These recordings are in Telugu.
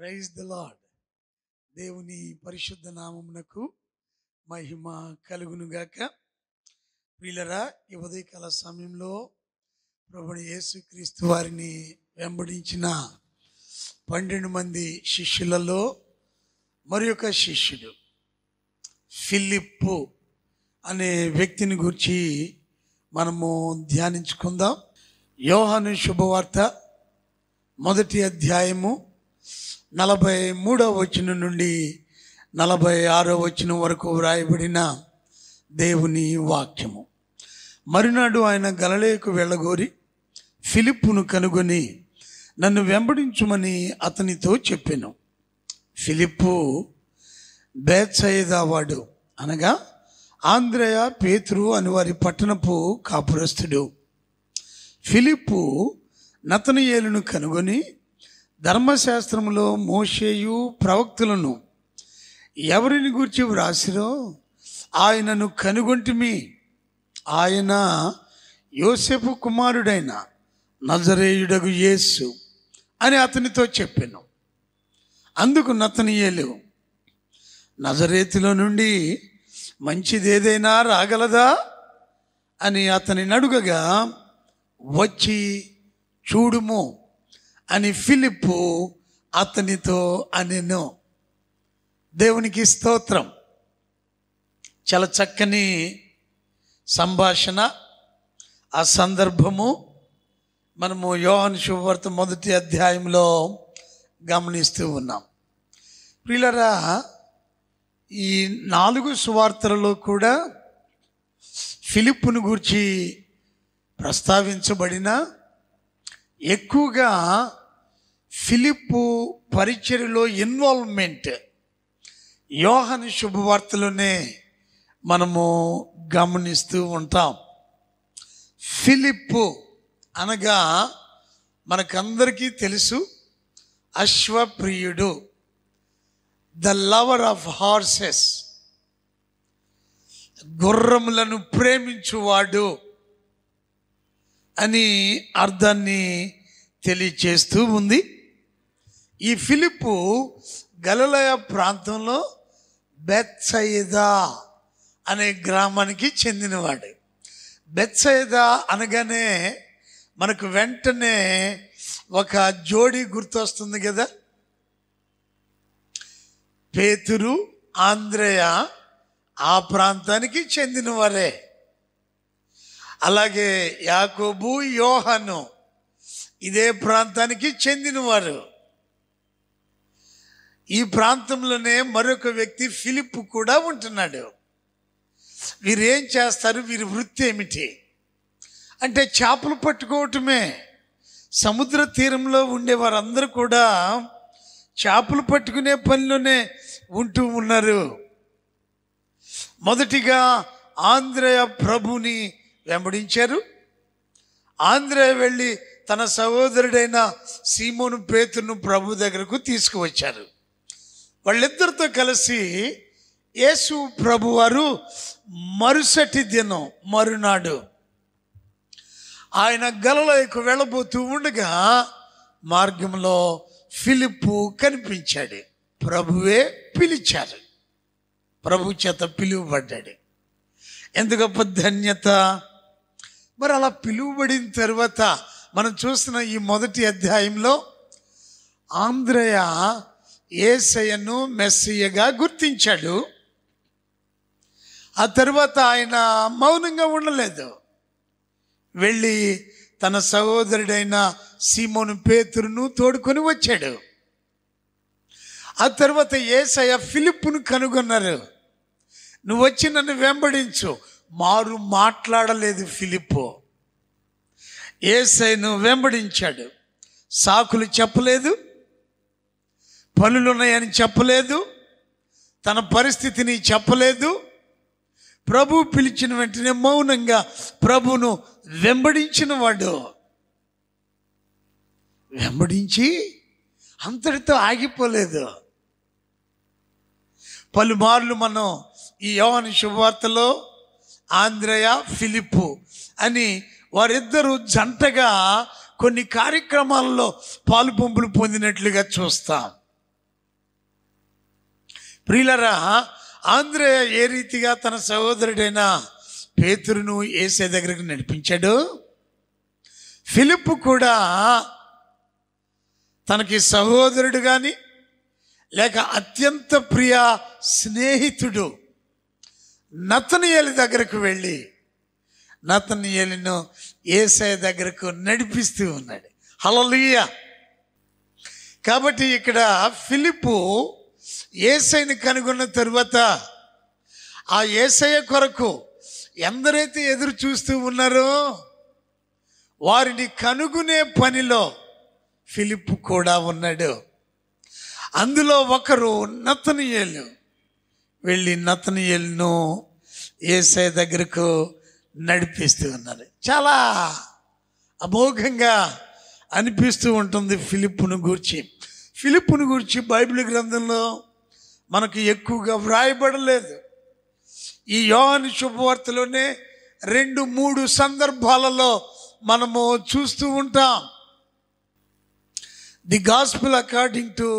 Praise the lord. దేవుని పరిశుద్ధ నామమునకు మహిమ కలుగునుగాక. ప్రియులరా, ఈ ఉదయకాల సమయంలో ప్రభువైన యేసుక్రీస్తు వారిని వెంబడించిన 12 మంది శిష్యులలో మరి ఒక శిష్యుడు ఫిలిప్పు అనే వ్యక్తిని గురించి మనము ధ్యానించుకుందాం. యోహాను శుభవార్త 1వ అధ్యాయము 43వ వచనం నుండి 46వ వచనం వరకు వ్రాయబడిన దేవుని వాక్యము. మరునాడు ఆయన గలిలయకు వెళ్ళగోరి ఫిలిప్పును కనుగొని నన్ను వెంబడించుమని అతనితో చెప్పెను. ఫిలిప్పు బేత్సయిదా వాడు, అనగా ఆంద్రేయ, పేతురు అని వారి పట్టణపు కాపురస్తుడు. ఫిలిప్పు నతనయేలును కనుగొని ధర్మశాస్త్రములో మోషేయు ప్రవక్తలను ఎవరిని గూర్చి వ్రాసిరో ఆయనను కనుగొంటిమి, ఆయన యోసేపు కుమారుడైన నజరేయుడగు యేసు అని అతనితో చెప్పెను. అందుకు నతనయేలు, నజరేతులో నుండి మంచిదేదైనా రాగలదా అని అతనిని అడుగగా, వచ్చి చూడుము అని ఫిలిప్పు అతనితో అనెను. దేవునికి స్తోత్రం. చాలా చక్కని సంభాషణ. ఆ సందర్భము మనము యోహాను శుభవార్త 1వ అధ్యాయంలో గమనిస్తూ ఉన్నాం. ప్రియులరా, ఈ 4 సువార్తలలో కూడా ఫిలిప్పును గూర్చి ప్రస్తావించబడిన ఎక్కువగా ఫిలిప్పు పరిచర్యలో ఇన్వాల్వ్మెంట్ యోహాను శుభవార్తలోనే మనము గమనిస్తూ ఉంటాం. ఫిలిప్పు అనగా మనకందరికీ తెలుసు, అశ్వప్రియుడు, ద లవర్ ఆఫ్ హార్సెస్, గుర్రములను ప్రేమించువాడు అని అర్థాన్ని తెలియచేస్తూ ఉంది. ఈ ఫిలిప్పు గలిలయ ప్రాంతంలో బేత్సయిదా అనే గ్రామానికి చెందినవాడు. బేత్సయిదా అనగానే మనకు వెంటనే ఒక జోడి గుర్తొస్తుంది కదా. పేతురు, ఆంద్రేయ ఆ ప్రాంతానికి చెందినవారే. అలాగే యాకోబు, యోహాను ఇదే ప్రాంతానికి చెందినవారు. ఈ ప్రాంతంలోనే మరొక వ్యక్తి ఫిలిప్పు కూడా ఉంటున్నాడు. వీరేం చేస్తారు? వీరి వృత్తి ఏమిటి అంటే చేపలు పట్టుకోవటమే. సముద్ర తీరంలో ఉండే వారందరూ కూడా చేపలు పట్టుకునే పనిలోనే ఉంటూ ఉన్నారు. మొదటిగా ఆంద్రేయ ప్రభుని వెంబడించారు. ఆంద్రేయ వెళ్ళి తన సహోదరుడైన సీమోను పేతురును ప్రభు దగ్గరకు తీసుకువచ్చారు. వాళ్ళిద్దరితో కలిసి యేసు ప్రభు వారు మరుసటి దినం, మరునాడు ఆయన గలిలయకు వెళ్ళబోతూ ఉండగా మార్గంలో ఫిలిప్పు కనిపించాడు. ప్రభువే పిలిచారు, ప్రభు చేత పిలువబడ్డాడు. ఎంత గొప్ప ధన్యత! మరి అలా పిలువబడిన తర్వాత మనం చూస్తున్న ఈ 1వ అధ్యాయంలో ఆంద్రేయ యేసయ్యను మెస్సియగా గుర్తించాడు. ఆ తర్వాత ఆయన మౌనంగా ఉండలేదు. వెళ్ళి తన సహోదరుడైన సీమోను పేతురును తోడుకొని వచ్చాడు. ఆ తర్వాత యేసయ్య ఫిలిప్పును కనుగొన్నారు. నువ్వు వచ్చి నన్ను వెంబడించు. మారు మాట్లాడలేదు ఫిలిప్పు. యేసయ్యను వెంబడించాడు. సాకులు చెప్పలేదు, పనులున్నాయని చెప్పలేదు, తన పరిస్థితిని చెప్పలేదు. ప్రభు పిలిచిన వెంటనే మౌనంగా ప్రభును వెంబడించిన వాడు. వెంబడించి అంతటితో ఆగిపోలేదు. పలుమార్లు మనం ఈ యోహాను శుభవార్తలో ఆంద్రేయ, ఫిలిప్పు అని వారిద్దరూ జంటగా కొన్ని కార్యక్రమాలలో పాలు పంపులు పొందినట్లుగా చూస్తాం. ప్రియులరా, ఆంద్రేయ ఏ రీతిగా తన సహోదరుడైన పేతురును యేసే దగ్గరకు నడిపించాడు, ఫిలిప్పు కూడా తనకి సహోదరుడు కానీ లేక అత్యంత ప్రియ స్నేహితుడు నతనయేలు దగ్గరకు వెళ్ళి నతనయేలును యేసయ్య దగ్గరకు నడిపిస్తూ ఉన్నాడు. హల్లెలూయా. కాబట్టి ఇక్కడ ఫిలిప్పు యేసయ్యని కనుగొన్న తరువాత ఆ యేసయ్య కొరకు ఎందరైతే ఎదురు చూస్తూ ఉన్నారో వారిని కనుగొనే పనిలో ఫిలిప్పు కూడా ఉన్నాడు. అందులో ఒకరు నతనయేలు. వెళ్ళి నతనయేలును యేసయ్య దగ్గరకు నడిపిస్తూ ఉన్నారు. చాలా అమోఘంగా అనిపిస్తూ ఉంటుంది ఫిలిప్పును గూర్చి బైబిల్ గ్రంథంలో మనకు ఎక్కువగా వ్రాయబడలేదు. ఈ యోహాను శుభవార్తలోనే 2-3 సందర్భాలలో మనము చూస్తూ ఉంటాం. The gospel according to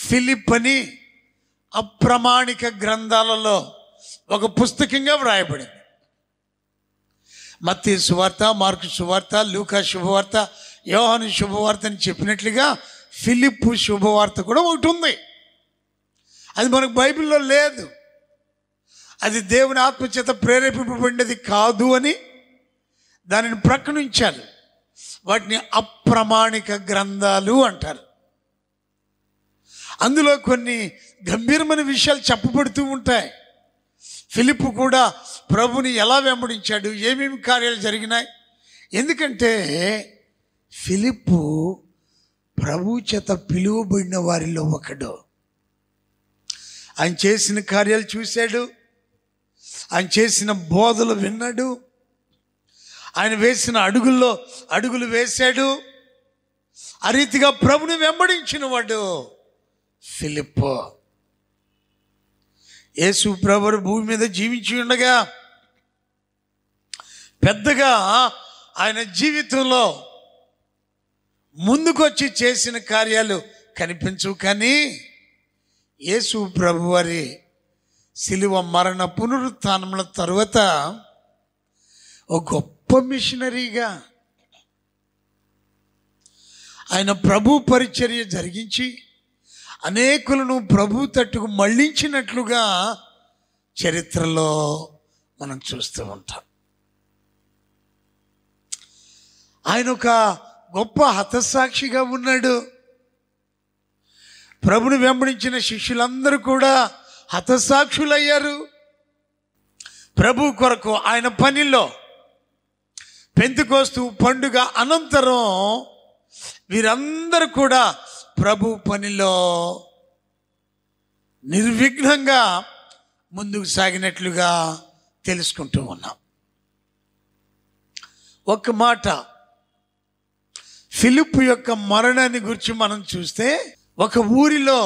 Philip అని అప్రమాణిక గ్రంథాలలో ఒక పుస్తకంగా వ్రాయబడింది. మత్తయి సువార్త, మార్కు సువార్త, లూకా శుభవార్త, యోహాను శుభవార్త అని చెప్పినట్లుగా ఫిలిప్పు శుభవార్త కూడా ఒకటి ఉంది. అది మనకు బైబిల్లో లేదు. అది దేవుని ఆత్మచేత ప్రేరేపింపబడినది కాదు అని దానిని ప్రకటించారు. వాటిని అప్రమాణిక గ్రంథాలు అంటారు. అందులో కొన్ని గంభీరమైన విషయాలు చెప్పబడుతూ ఉంటాయి. ఫిలిప్పు కూడా ప్రభుని ఎలా వెంబడించాడు, ఏమేమి కార్యాలు జరిగినాయి. ఎందుకంటే ఫిలిప్పు ప్రభు చేత పిలువబడిన వారిలో ఒకడు. ఆయన చేసిన కార్యాలు చూశాడు, ఆయన చేసిన బోధలు విన్నాడు, ఆయన వేసిన అడుగులు వేశాడు. ఆ రీతిగా ప్రభుని వెంబడించిన వాడు ఫిలిప్పు. యేసు ప్రభువు భూమి మీద జీవించి ఉండగా పెద్దగా ఆయన జీవితంలో ముందుకొచ్చి చేసిన కార్యాలు కనిపించవు. కానీ యేసు ప్రభు వారి శిలువ మరణ పునరుత్థానముల తరువాత ఒక గొప్ప మిషనరీగా ఆయన ప్రభు పరిచర్య జరిగించి అనేకులను ప్రభు తట్టుకు మళ్ళించినట్లుగా చరిత్రలో మనం చూస్తూ ఉంటాం. ఆయన ఒక గొప్ప హతసాక్షిగా ఉన్నాడు. ప్రభుని వెంబడించిన శిష్యులందరూ కూడా హతసాక్షులయ్యారు. ప్రభు కొరకు ఆయన పనిలో పెంతెకోస్తు పండుగ అనంతరం వీరందరూ కూడా ప్రభు పనిలో నిర్విఘ్నంగా ముందుకు సాగినట్లుగా తెలుసుకుంటూ ఉన్నాం. ఒక మాట, ఫిలిప్పు యొక్క మరణాన్ని గురించి మనం చూస్తే ఒక ఊరిలో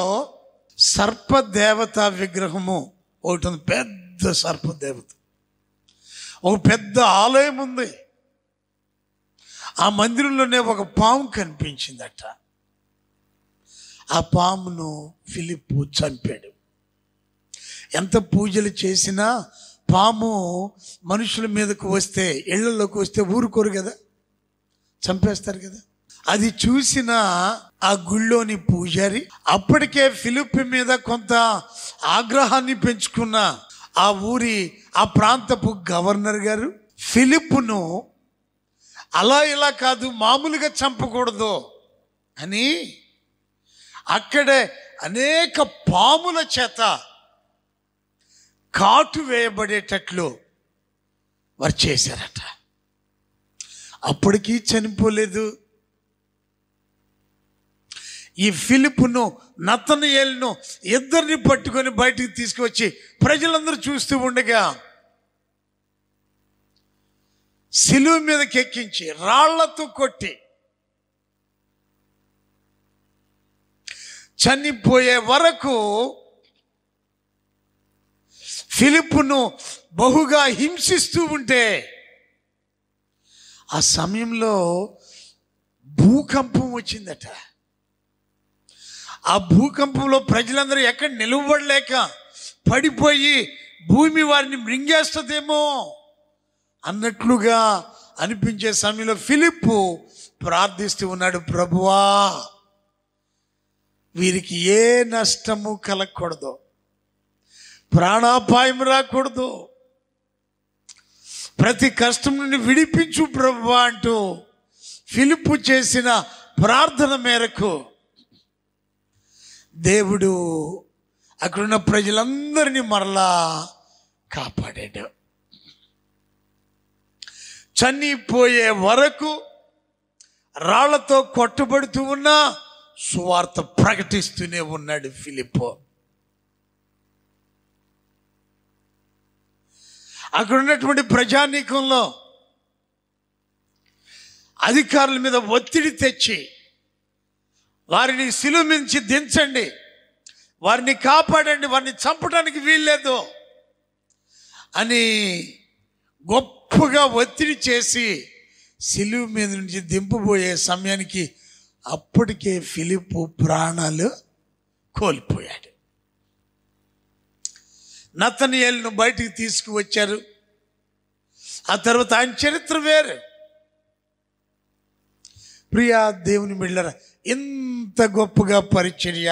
సర్పదేవత విగ్రహము ఒకటి ఉంది. పెద్ద సర్పదేవత, ఒక పెద్ద ఆలయం ఉంది. ఆ మందిరంలోనే ఒక పాము కనిపించిందట. ఆ పామును ఫిలిప్పు చంపాడు. ఎంత పూజలు చేసినా పాము మనుషుల మీదకు వస్తే, ఇళ్లలోకి వస్తే ఊరుకోరు కదా, చంపేస్తారు కదా. అది చూసిన ఆ గుళ్ళోని పూజారి, అప్పటికే ఫిలిప్పు మీద కొంత ఆగ్రహాన్ని పెంచుకున్న ఆ ఊరి ఆ ప్రాంతపు గవర్నర్ గారు ఫిలిప్పును అలా ఇలా కాదు, మామూలుగా చంపకూడదు అని అక్కడే అనేక పాముల చేత కాటు వేయబడేటట్లు వారు చేశారట. అప్పటికీ చనిపోలేదు. ఈ ఫిలిప్పును నతనయేలును ఇద్దరిని పట్టుకొని బయటికి తీసుకువచ్చి ప్రజలందరూ చూస్తూ ఉండగా సిలువ మీదకి ఎక్కించి రాళ్లతో కొట్టి చనిపోయే వరకు ఫిలిప్పును బహుగా హింసిస్తూ ఉంటే ఆ సమయంలో భూకంపం వచ్చిందట. ఆ భూకంపంలో ప్రజలందరూ ఎక్కడ నిలవబడలేక పడిపోయి భూమి వారిని మృంగేస్తుందేమో అన్నట్లుగా అనిపించే సమయంలో ఫిలిప్పు ప్రార్థిస్తూ ఉన్నాడు, ప్రభువా వీరికి ఏ నష్టము కలగకూడదు, ప్రాణాపాయం రాకూడదు, ప్రతి కష్టం నుండి విడిపించు ప్రభువా అంటూ ఫిలిప్పు చేసిన ప్రార్థన మేరకు దేవుడు అక్కడున్న ప్రజలందరినీ మరలా కాపాడాడు. చనిపోయే వరకు రాళ్లతో కొట్టబడుతూ ఉన్న సువార్త ప్రకటిస్తూనే ఉన్నాడు ఫిలిప్పు. అక్కడ ఉన్నటువంటి ప్రజానీకంలో అధికారుల మీద ఒత్తిడి తెచ్చి వారిని శిలువ నుంచి దించండి, వారిని కాపాడండి, వారిని చంపడానికి వీల్లేదు అని గొప్పగా ఒత్తిడి చేసి శిలువ మీద నుంచి దింపబోయే సమయానికి అప్పటికే ఫిలిప్పు ప్రాణాలు కోల్పోయాడు. నతనయేలును బయటికి తీసుకువచ్చారు. ఆ తర్వాత ఆయన చరిత్ర వేరు. ప్రియా దేవుని బిడ్డలారా, ఇంత గొప్పగా పరిచర్య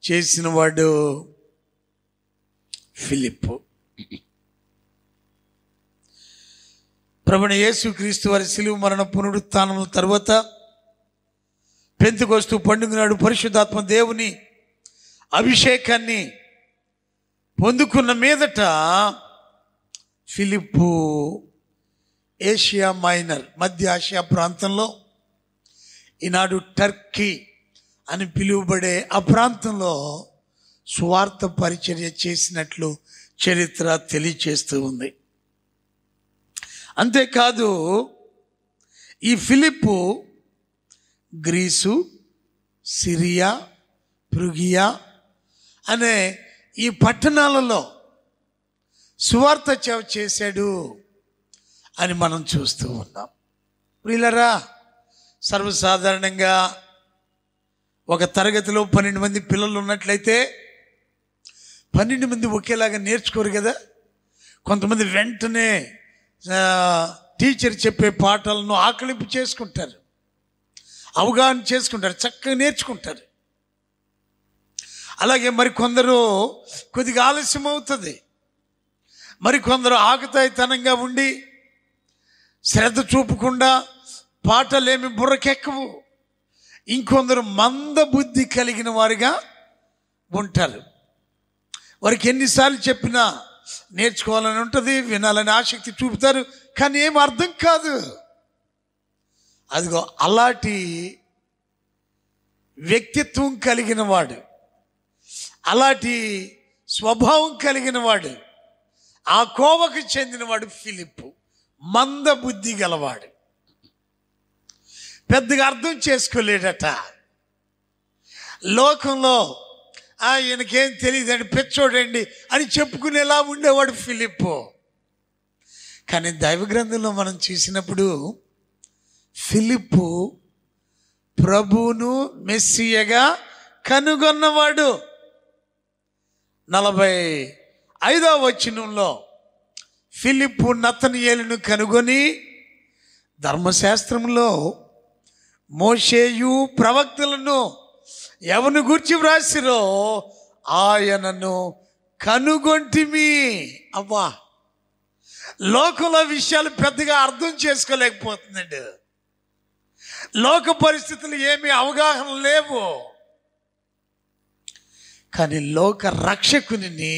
చేసిన వాడు ఫిలిప్పు. ప్రభువైన యేసుక్రీస్తు వారి శిలువ మరణ పునరుత్థానం తర్వాత పెంతెకొస్తు పండుగ నాడు పరిశుద్ధాత్మ దేవుని అభిషేకాన్ని పొందుకున్న మీదట ఫిలిప్పు ఏషియా మైనర్, మధ్య ఆసియా ప్రాంతంలో, ఈనాడు టర్కీ అని పిలువబడే ఆ ప్రాంతంలో సువార్త పరిచర్య చేసినట్లు చరిత్ర తెలియచేస్తూ ఉంది. అంతేకాదు ఈ ఫిలిప్పు గ్రీసు, సిరియా, పృగియా అనే ఈ పట్టణాలలో సువార్త చేశాడు అని మనం చూస్తూ ఉన్నాం. ప్రియులారా, సర్వసాధారణంగా ఒక తరగతిలో 12 మంది పిల్లలు ఉన్నట్లయితే 12 మంది ఒకేలాగా నేర్చుకోరు కదా. కొంతమంది వెంటనే టీచర్ చెప్పే పాఠాలను ఆకలింపు చేసుకుంటారు, అవగాహన చేసుకుంటారు, చక్కగా నేర్చుకుంటారు. అలాగే మరికొందరు కొద్దిగా ఆలస్యం అవుతుంది, మరికొందరు ఆకతాయితనంగా ఉండి శ్రద్ధ చూపకుండా పాటలేమి బుర్రకెక్కవు, ఇంకొందరు మందబుద్ధి కలిగిన వారిగా ఉంటారు. వారికి ఎన్నిసార్లు చెప్పినా నేర్చుకోవాలని ఉంటుంది, వినాలని ఆసక్తి చూపుతారు, కానీ ఏం అర్థం కాదు. అదిగో అలాంటి వ్యక్తిత్వం కలిగిన వాడు, అలాంటి స్వభావం కలిగిన వాడు, ఆ కోవకు చెందినవాడు ఫిలిప్పు. మందబుద్ధి గలవాడు, పెద్దగా అర్థం చేసుకోలేడట. లోకంలో ఈయనకేం తెలియదండి, పెచ్చోడండి అని చెప్పుకునేలా ఉండేవాడు ఫిలిప్పు. కానీ దైవ గ్రంథంలో మనం చూసినప్పుడు ఫిలిప్పు ప్రభువును మెస్సియగా కనుగొన్నవాడు. 45వ వచనంలో ఫిలిప్పు నతనయేలును కనుగొని ధర్మశాస్త్రంలో మోషేయు ప్రవక్తలను ఎవరిని గురించి వ్రాసిరో ఆయనను కనుగొంటిమి. అవ్వా, లోకంలో విషయాలు పెద్దగా అర్థం చేసుకోలేకపోతుందండి. లోక పరిస్థితులు ఏమీ అవగాహన లేవు. కానీ లోక రక్షకుని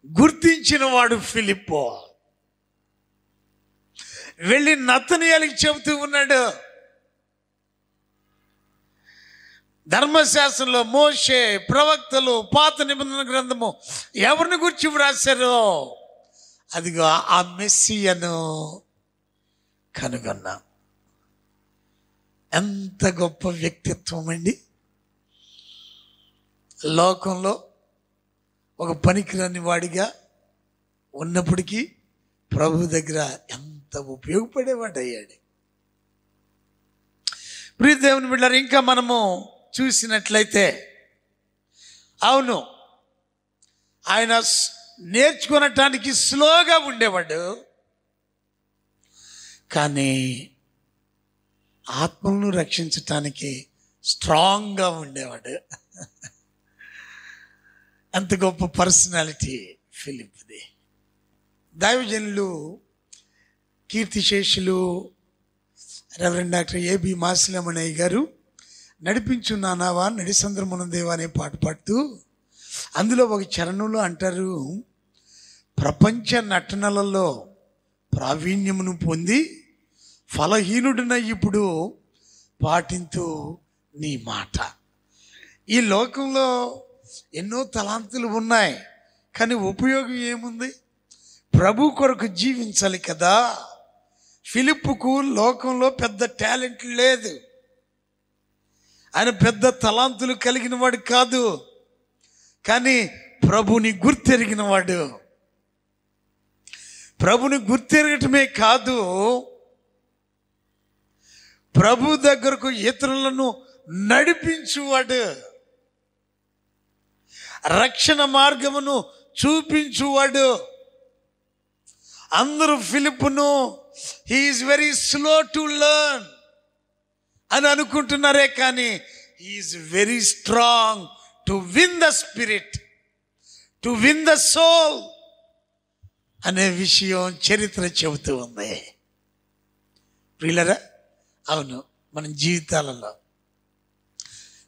గుర్తించిన వాడు ఫిలిప్పు. వెళ్ళి నతనయేలుకి చెబుతూ ఉన్నాడు, ధర్మశాస్త్రంలో మోషే ప్రవక్తలు పాత నిబంధన గ్రంథము ఎవరిని గురించి వ్రాసారో అదిగో ఆ మెస్సియను కనుగొన్నా. ఎంత గొప్ప వ్యక్తిత్వం అండి. లోకంలో ఒక పనికిరాని వాడిగా ఉన్నప్పటికీ ప్రభు దగ్గర ఎంత ఉపయోగపడేవాడయ్యాడు. ప్రియ దేవుని బిడ్డలారా, ఇంకా మనము చూసినట్లయితే అవును, ఆయన నేర్చుకునటానికి స్లోగా ఉండేవాడు, కానీ ఆత్మలను రక్షించటానికి స్ట్రాంగ్గా ఉండేవాడు. అంత గొప్ప పర్సనాలిటీ ఫిలిప్ది. దైవజనులు కీర్తిశేషులు రెవరెండ్ డాక్టర్ ఏబి మాసిలమణయ్య గారు నడిపించు నానావా నడిసంద్రమునందేవా అనే పాట పాడుతూ అందులో ఒక చరణంలో అంటారు, ప్రపంచ నటనలలో ప్రావీణ్యమును పొంది ఫలహీనుడిన ఇప్పుడు పాటింతూ నీ మాట. ఈ లోకంలో ఎన్నో తలాంతులు ఉన్నాయి, కానీ ఉపయోగం ఏముంది? ప్రభు కొరకు జీవించాలి కదా. ఫిలిప్పుకు లోకంలో పెద్ద టాలెంట్ లేదు, ఆయన పెద్ద తలాంతులు కలిగిన వాడు కాదు, కానీ ప్రభుని గుర్తెరిగిన వాడు. ప్రభుని గుర్తెరగటమే కాదు, ప్రభు దగ్గరకు ఇతరులను నడిపించువాడు, రక్షణ మార్గమును చూపించువాడు. అందరూ ఫిలిప్పును he is very slow to learn అని అనుకుంటున్నారే, కానీ he is very strong to win the spirit, to win the soul అనే విషయం చరిత్ర చెబుతూ ఉంది. ప్రియులరా, అవును, మన జీవితాలలో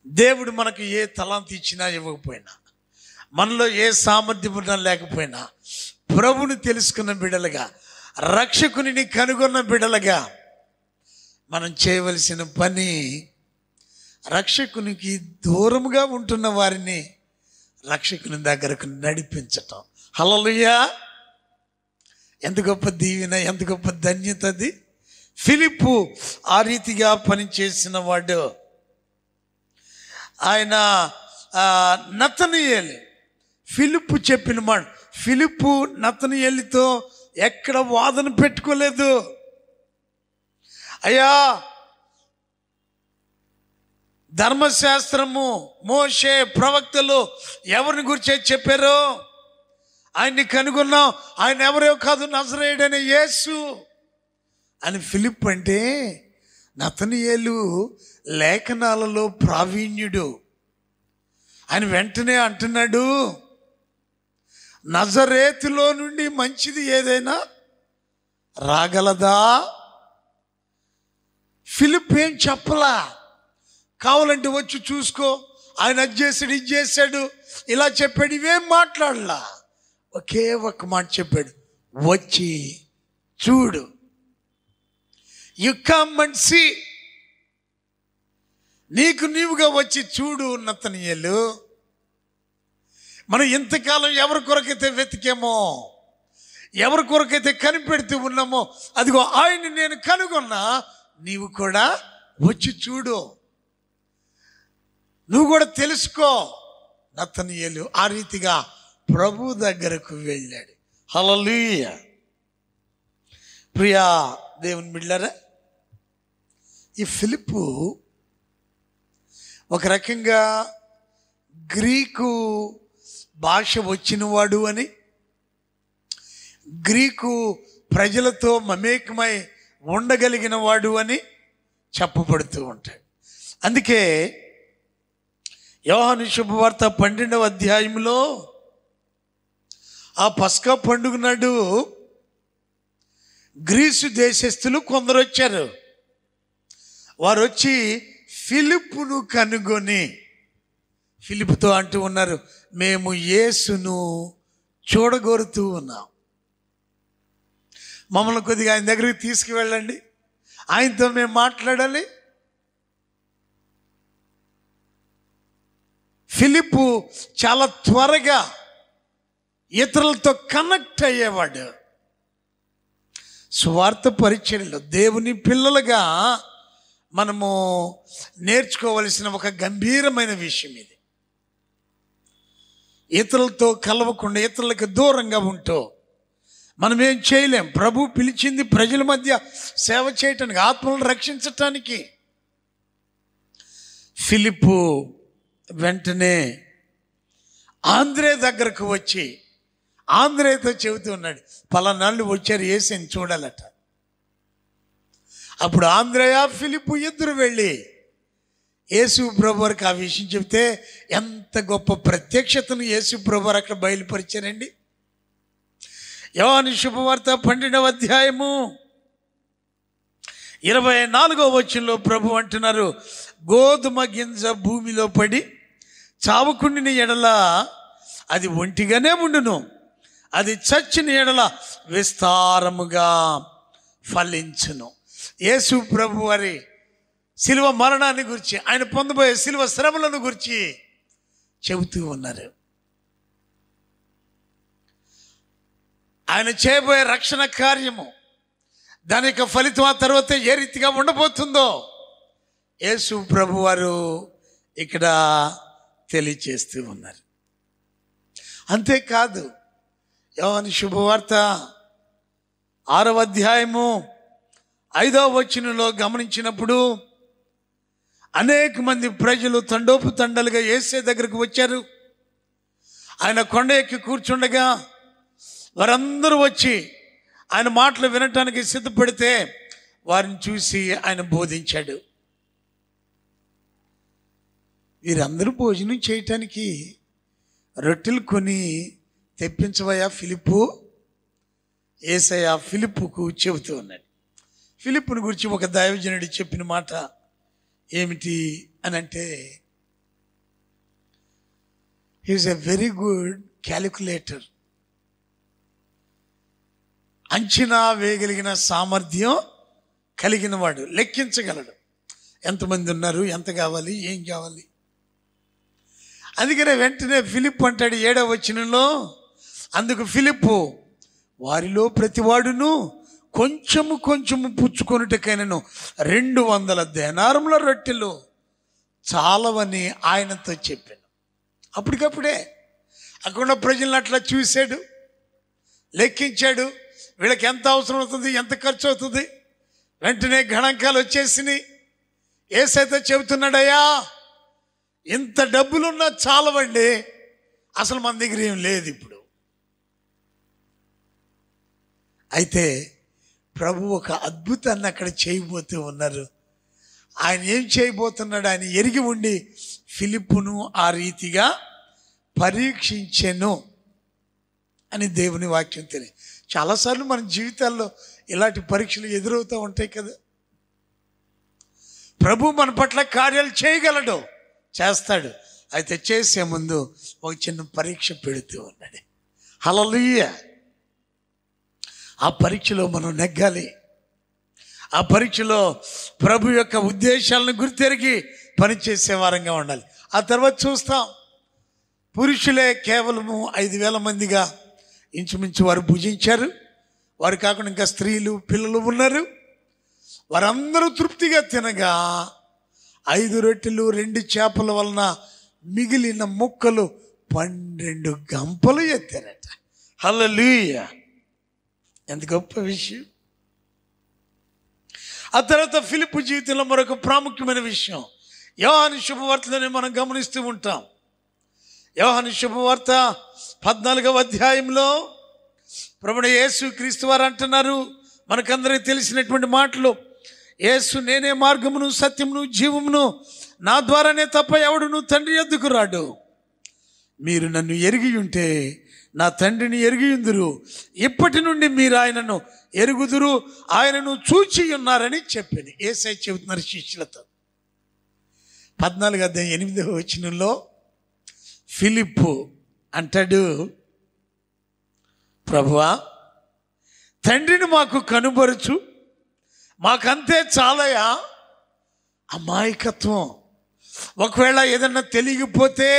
దేవుడు మనకు ఏ తలాంతి ఇచ్చినా ఇవ్వకపోయినా, మనలో ఏ సామర్థ్యం ఉన్నా లేకపోయినా, ప్రభుని తెలుసుకున్న బిడ్డలుగా, రక్షకుని కనుగొన్న బిడ్డలుగా మనం చేయవలసిన పని రక్షకునికి దూరముగా ఉంటున్న వారిని రక్షకుని దగ్గరకు నడిపించటం. హల్లెలూయా! ఎంత గొప్ప దీవెన, ఎంత గొప్ప ధన్యత అది. ఫిలిప్పు ఆ రీతిగా పనిచేసిన వాడు. ఆయన నతనయేలు, ఫిలిప్పు చెప్పిన మాట, ఫిలిప్పు నతనయేలుతో ఎక్కడ వాదన పెట్టుకోలేదు. అయ్యా, ధర్మశాస్త్రము, మోషే, ప్రవక్తలు ఎవరిని గురించి చెప్పారో ఆయన్ని కనుగొన్నాం, ఆయన ఎవరో కాదు, నజరేయుడైన యేసు అని ఫిలిప్ అంటే, నతనయేలు లేఖనాలలో ప్రావీణ్యుడు. ఆయన వెంటనే అంటున్నాడు, నజరేతులో నుండి మంచిది ఏదైనా రాగలదా? ఫిలిప్ ఏం చెప్పలా, కావాలంటే వచ్చి చూసుకో, ఆయన అది చేశాడు, ఇది చేశాడు, ఇలా చెప్పాడు, ఇవేం మాట్లాడలా. ఒకే ఒక్క మాట చెప్పాడు, వచ్చి చూడు. యు కమ్ అండ్ సీ, నీకు నీవుగా వచ్చి చూడు. నతనయేలు, మనం ఇంతకాలం ఎవరి కొరకైతే వెతికామో, ఎవరి కొరకైతే కనిపెడుతూ ఉన్నామో, అదిగో ఆయన్ని నేను కనుగొన్నా, నీవు కూడా వచ్చి చూడు, నువ్వు కూడా తెలుసుకో. నతనయేలు ఆ రీతిగా ప్రభు దగ్గరకు వెళ్ళాడు. హల్లెలూయా! ప్రియా దేవుని బిడ్డలారా, ఈ ఫిలిప్పు ఒక రకంగా గ్రీకు భాష వచ్చినవాడు అని, గ్రీకు ప్రజలతో మమేకమై ఉండగలిగిన వాడు అని చెప్పబడుతూ ఉంటాడు. అందుకే యోహాను శుభవార్త 12వ అధ్యాయంలో ఆ పస్కా పండుగ నాడు గ్రీసు దేశస్థులు కొందరు వచ్చారు. వారు వచ్చి ఫిలిప్పును కనుగొని ఫిలిప్పుతో అంటూ ఉన్నారు, మేము యేసును చూడగోరుతూ ఉన్నాం, మమ్మల్ని కొద్దిగా ఆయన దగ్గరికి తీసుకువెళ్ళండి, ఆయనతో మేము మాట్లాడాలి. ఫిలిప్పు చాలా త్వరగా ఇతరులతో కనెక్ట్ అయ్యేవాడు. స్వార్థ పరిచర్యలో దేవుని పిల్లలుగా మనము నేర్చుకోవలసిన ఒక గంభీరమైన విషయం ఇది. ఇతరులతో కలవకుండా, ఇతరులకు దూరంగా ఉంటూ మనం ఏం చేయలేం. ప్రభు పిలిచింది ప్రజల మధ్య సేవ చేయటానికి, ఆత్మలను రక్షించటానికి. ఫిలిప్పు వెంటనే ఆంద్రే దగ్గరకు వచ్చి ఆంద్రేతో చెబుతూ ఉన్నాడు, పలానాళ్ళు వచ్చారు యేసుని చూడాలట. అప్పుడు ఆంద్రేయ ఫిలిప్పు ఇద్దరు వెళ్ళి యేసు ప్రభువారికి ఆ విషయం చెప్తే ఎంత గొప్ప ప్రత్యక్షతను యేసు ప్రభువారు అక్కడ బయలుపరిచారండి. యోహాను శుభవార్త 12వ అధ్యాయము 24వ వచనంలో ప్రభు అంటున్నారు, గోధుమ గింజ భూమిలో పడి చావుకుండిన ఎడల అది ఒంటిగానే ఉండును, అది చచ్చిన ఎడల విస్తారముగా ఫలించును. యేసు ప్రభు వారి శిలువ మరణాన్ని గురించి, ఆయన పొందబోయే శిలువ శ్రమలను గురించి చెబుతూ ఉన్నారు. ఆయన చేయబోయే రక్షణ కార్యము, దాని యొక్క ఫలితం ఆ తర్వాత ఏ రీతిగా ఉండబోతుందో యేసు ప్రభు వారు ఇక్కడ తెలియచేస్తూ ఉన్నారు. అంతేకాదు యోహాను శుభవార్త 6వ అధ్యాయము 5వ వచనంలో గమనించినప్పుడు అనేక మంది ప్రజలు తండోపు తండలుగా యేసే దగ్గరకు వచ్చారు. ఆయన కొండ ఎక్కి కూర్చుండగా వారందరూ వచ్చి ఆయన మాటలు వినటానికి సిద్ధపడితే వారిని చూసి ఆయన బోధించాడు. వీరందరూ భోజనం చేయటానికి రొట్టెలు కొని తెప్పించవయ్యా ఫిలిప్పు, యేసయ్య ఫిలిప్పుకు చెబుతూ ఉన్నాడు. ఫిలిప్పుని గురించి ఒక దైవజనుడు చెప్పిన మాట ఏమిటి అని అంటే, he's a very good calculator. అంచనా వేయగలిగిన సామర్థ్యం కలిగిన వాడు, లెక్కించగలడు. ఎంతమంది ఉన్నారు, ఎంత కావాలి, ఏం కావాలి. అందుకనే వెంటనే ఫిలిప్పు అంటాడు 7వ వచనంలో, అందుకు ఫిలిప్పు వారిలో ప్రతివాడును కొంచెము కొంచెము పుచ్చుకొనుటకైనను 200 దేనారముల రొట్టెలు చాలవని ఆయనతో చెప్పాను. అప్పటికప్పుడే అక్కడ ప్రజలను అట్లా చూశాడు, లెక్కించాడు, వీళ్ళకి ఎంత అవసరం అవుతుంది, ఎంత ఖర్చు అవుతుంది. వెంటనే గణాంకాలు వచ్చేసినాయి. యేసైతే చెబుతున్నాడయ్యా, ఇంత డబ్బులున్నా చాలవండి, అసలు మన దగ్గర ఏం లేదు ఇప్పుడు. అయితే ప్రభు ఒక అద్భుతాన్ని అక్కడ చేయబోతూ ఉన్నారు. ఆయన ఏం చేయబోతున్నాడు ఆయన ఎరిగి ఉండి ఫిలిప్పును ఆ రీతిగా పరీక్షించెను అని దేవుని వాక్యం తెలియదు. చాలాసార్లు మన జీవితాల్లో ఇలాంటి పరీక్షలు ఎదురవుతూ ఉంటాయి కదా. ప్రభు మన పట్ల కార్యాలు చేయగలడు, చేస్తాడు. అయితే చేసే ముందు ఒక చిన్న పరీక్ష పెడుతూ ఉన్నాడు. హల్లెలూయా. ఆ పరీక్షలో మనం నెగ్గాలి. ఆ పరీక్షలో ప్రభు యొక్క ఉద్దేశాలను గుర్తెరిగి పనిచేసే వారంగా ఉండాలి. ఆ తర్వాత చూస్తాం, పురుషులే కేవలము 5,000 మందిగా ఇంచుమించు వారు భుజించారు. వారు కాకుండా ఇంకా స్త్రీలు పిల్లలు ఉన్నారు. వారందరూ తృప్తిగా తినగా 5 రొట్టెలు 2 చేపల వలన మిగిలిన ముక్కలు 12 గంపలు ఎత్తారట. హల్లెలూయా. ఎంత గొప్ప విషయం. ఆ తర్వాత ఫిలిప్పు జీవితంలో మరొక ప్రాముఖ్యమైన విషయం యోహాను శుభవార్తలోనే మనం గమనిస్తూ ఉంటాం. యోహాను శుభవార్త 14వ అధ్యాయంలో ప్రభువైన యేసు క్రీస్తు వారు అంటున్నారు, మనకందరికీ తెలిసినటువంటి మాటలు, యేసు నేనే మార్గమును సత్యమును జీవమును, నా ద్వారానే తప్ప ఎవడును తండ్రి యొద్దకు రాడు. మీరు నన్ను ఎరిగి ఉంటే నా తండ్రిని ఎరిగియుందురు, ఇప్పటి నుండి మీరు ఆయనను ఎరుగుదురు, ఆయనను చూచి ఉన్నారని చెప్పింది. యేసయ్య చెబుతున్నారు శిష్యులతో. 14వ అధ్యాయం 8వ వచనంలో ఫిలిప్పు అంటాడు, ప్రభువా తండ్రిని మాకు కనుబరుచు, మాకంతే చాలయా. అమాయకత్వం. ఒకవేళ ఏదన్నా తెలియకపోతే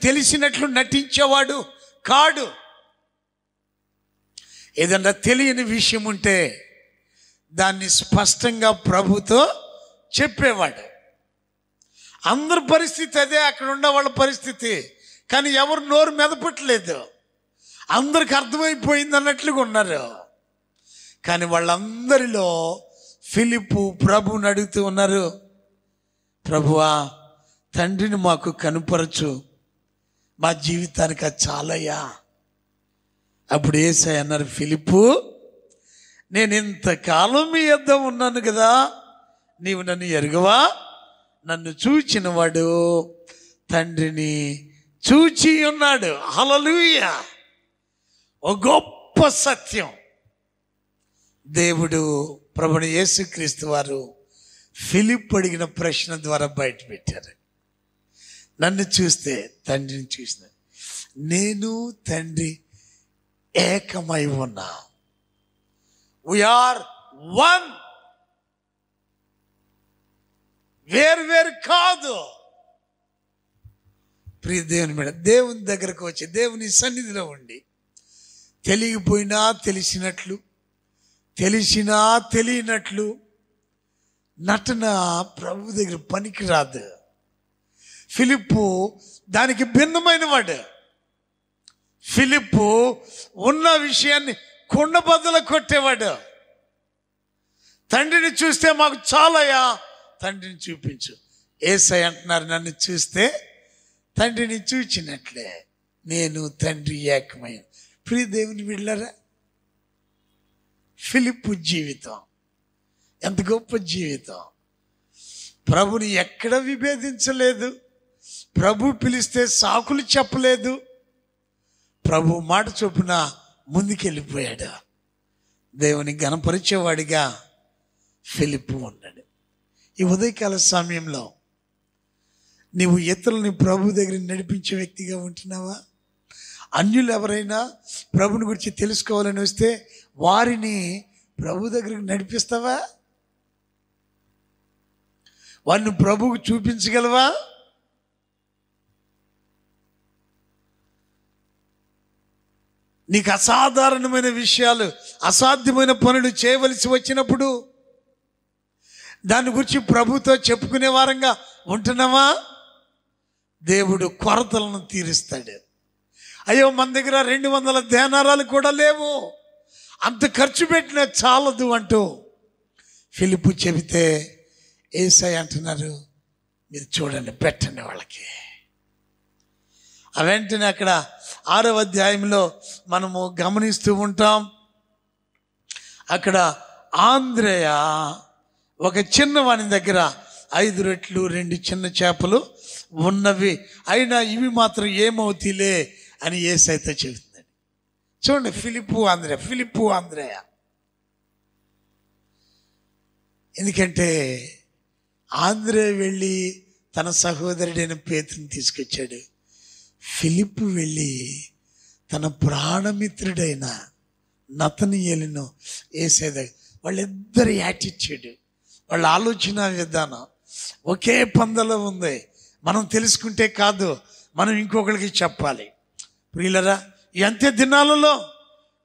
తెలిసినట్లు నటించేవాడు కాడు. ఏదన్నా తెలియని విషయం ఉంటే దాన్ని స్పష్టంగా ప్రభుతో చెప్పేవాడు. అందరి పరిస్థితి అదే, అక్కడ ఉన్న వాళ్ళ పరిస్థితి. కానీ ఎవరు నోరు మెదపట్లేదు, అందరికి అర్థమైపోయింది అన్నట్లుగా ఉన్నారు. కానీ వాళ్ళందరిలో ఫిలిప్పు ప్రభువుని అడుగుతూ ఉన్నారు, ప్రభువా తండ్రిని మాకు కనుపరచు, మా జీవితానికి అది చాలయ్యా. అప్పుడు యేసయ్య అన్నారు, ఫిలిప్పు, నేను ఇంతకాలం మీ యొద్ద ఉన్నాను కదా, నీవు నన్ను ఎరుగవా? నన్ను చూచిన వాడు తండ్రిని చూచి ఉన్నాడు. హల్లెలూయా! ఓ గొప్ప సత్యం దేవుడు ప్రభువైన యేసుక్రీస్తు వారు ఫిలిప్ అడిగిన ప్రశ్న ద్వారా బయటపెట్టారు. నన్ను చూస్తే తండ్రిని చూసిన, నేను తండ్రి ఏకమై ఉన్నా. వీఆర్ వన్, వేరు కాదు. ప్రియ దేవుని మీద దేవుని దగ్గరకు వచ్చి దేవుని సన్నిధిలో ఉండి తెలియకపోయినా తెలిసినట్లు, తెలిసినా తెలియనట్లు నటన ప్రభు దగ్గర పనికిరాదు. ఫిలిప్పు దానికి భిన్నమైన వాడు. ఫిలిప్పు ఉన్న విషయాన్ని కుండబద్దలు కొట్టేవాడు. తండ్రిని చూస్తే మాకు చాలయ్యా, తండ్రిని చూపించు. యేసయ్య అంటున్నారు, నన్ను చూస్తే తండ్రిని చూచినట్లే నేను తండ్రి ఏకమైన. ప్రియ దేవుని బిడ్డలారా, ఫిలిప్పు జీవితం ఎంత గొప్ప జీవితం. ప్రభుని ఎక్కడ విభేదించలేదు, ప్రభు పిలిస్తే సాకులు చెప్పలేదు, ప్రభు మాట చొప్పున ముందుకెళ్ళిపోయాడు. దేవుని గణపరిచేవాడిగా ఫిలిప్పు ఉన్నాడు. ఈ ఉదయకాల సమయంలో నీవు ఇతరులని ప్రభు దగ్గర నడిపించే వ్యక్తిగా ఉంటున్నావా? అన్యులు ఎవరైనా ప్రభుని గురించి తెలుసుకోవాలని వస్తే వారిని ప్రభు దగ్గరికి నడిపిస్తావా? వారిని ప్రభువుకు చూపించగలవా? నీకు అసాధారణమైన విషయాలు, అసాధ్యమైన పనులు చేయవలసి వచ్చినప్పుడు దాని గురించి ప్రభుతో చెప్పుకునే వారంగా ఉంటున్నావా? దేవుడు కొరతలను తీరుస్తాడు. అయ్యో, మన దగ్గర 200 దేనారాలు కూడా లేవు, అంత ఖర్చు పెట్టినా చాలదు అంటూ ఫిలిప్పు చెబితే యేసయ్య అంటున్నారు, మీరు చూడండి, పెట్టండి వాళ్ళకి. వెంటనే అక్కడ 6వ అధ్యాయంలో మనము గమనిస్తూ ఉంటాం. అక్కడ ఆంద్రేయ ఒక చిన్నవాని దగ్గర 5 రొట్టెలు 2 చిన్న చేపలు ఉన్నవి, అయినా ఇవి మాత్రం ఏమవుతీలే అని యేసయ్యతో చెబుతుంది. చూడండి, ఫిలిప్పు ఆంద్రేయ. ఎందుకంటే ఆంద్రేయ వెళ్ళి తన సహోదరుడైన పేతురుని తీసుకొచ్చాడు. ఫిలిప్పు వెళ్ళి తన ప్రాణమిత్రుడైన నతనయేలును యేసయ్య. వాళ్ళిద్దరి యాటిట్యూడ్, వాళ్ళ ఆలోచన విధానం ఒకే పందలో ఉంది. మనం తెలుసుకుంటే కాదు, మనం ఇంకొకరికి చెప్పాలి. ప్రియులరా, ఈ అంత్య దినాలలో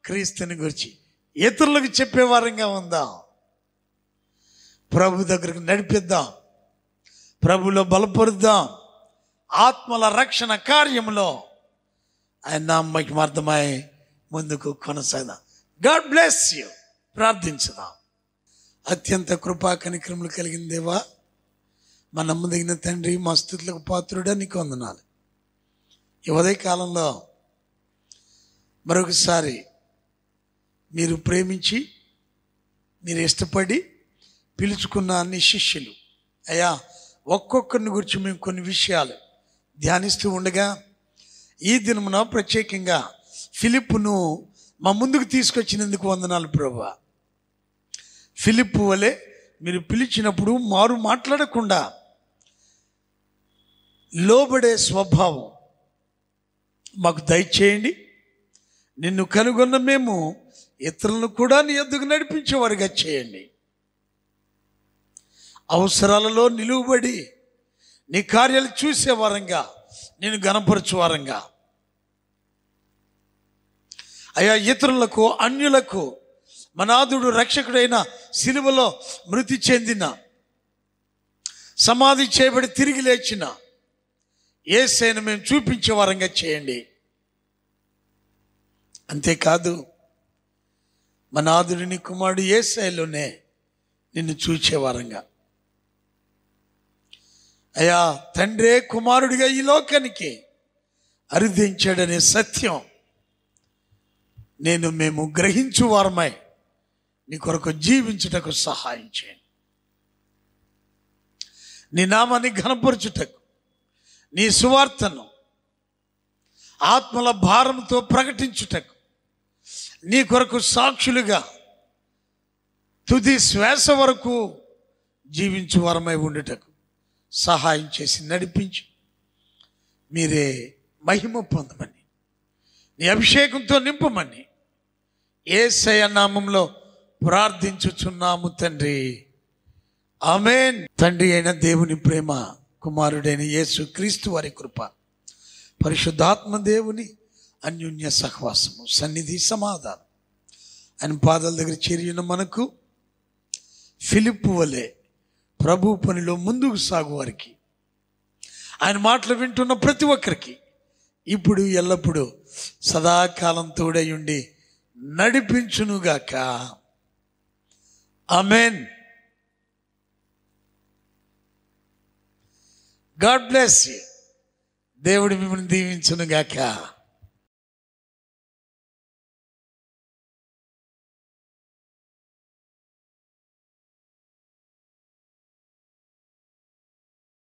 క్రీస్తుని గురించి ఇతరులకు చెప్పేవారంగా ఉందాం. ప్రభు దగ్గరకు నడిపిద్దాం, ప్రభులో బలపరుద్దాం, ఆత్మల రక్షణ కార్యంలో ఆయన నామకి అర్థమై ముందుకు కొనసాగుదాం. God bless you. ప్రార్థించుదాం. అత్యంత కృపా కనికరములు కలిగిన దేవా, మా నమ్మదగిన తండ్రి, మా స్తుతులకు పాత్రుడా, నీకు వందనాలు. ఈ ఉదయకాలంలో మరొకసారి మీరు ప్రేమించి, మీరు ఇష్టపడి పిలుచుకున్న అన్ని శిష్యులు, అయ్యా, ఒక్కొక్కరిని గురించి మేము కొన్ని విషయాలు ధ్యానిస్తూ ఉండగా ఈ దినమున ప్రత్యేకంగా ఫిలిప్పును మా ముందుకు తీసుకొచ్చినందుకు వందనాలు ప్రభువా. ఫిలిప్పు వలె మీరు పిలిచినప్పుడు మారు మాట్లాడకుండా లోబడే స్వభావం మాకు దయచేయండి. నిన్ను కనుగొన్న మేము ఇతరులను కూడా నీ యొద్దకు నడిపించేవారుగా చేయండి. అవసరాలలో నిలువబడి నీ కార్యాలు చూసేవారంగా, నేను గణపరచువారంగా, అయ్యా, ఇతరులకు, అన్యులకు మనాథుడు రక్షకుడైన సిలువలో మృతి చెందిన, సమాధి చేయబడి తిరిగి లేచిన యేసయ్యను మేము చూపించే వారంగా చేయండి. అంతేకాదు, మనాథుడిని కుమారుడు యేసయ్యలోనే నిన్ను చూచేవారంగా, అయ్యా తండ్రే కుమారుడిగా ఈ లోకానికి అరుదించాడనే సత్యం మేము గ్రహించు వారమై నీ కొరకు జీవించుటకు సహాయం చేయండి. నీ నామాన్ని ఘనపరచుటకు, నీ సువార్తను ఆత్మల భారంతో ప్రకటించుటకు, నీ కొరకు సాక్షులుగా తుది శ్వాస వరకు జీవించు వారమై ఉండుటకు సహాయం చేసి నడిపించి మీరే మహిమ పొందమని, నీ అభిషేకంతో నింపమని యేసయ్య నామములో ప్రార్థించుచున్నాము తండ్రి, ఆమేన్. తండ్రి అయిన దేవుని ప్రేమ, కుమారుడైన యేసు క్రీస్తు వారి కృప, పరిశుద్ధాత్మ దేవుని అన్యోన్య సహవాసము, సన్నిధి, సమాధానం ఆయన పాదాల దగ్గర చేరిన మనకు ఫిలిప్పు వలె ప్రభు పనిలో ముందుకు సాగు వారికి, ఆయన మాటలు వింటున్న ప్రతి ఒక్కరికి ఇప్పుడు ఎల్లప్పుడూ సదాకాలం తోడై ఉండి నడిపించునుగాక. ఆమేన్. God bless you. దేవుడు మిమ్మల్ని దీవించునుగాక.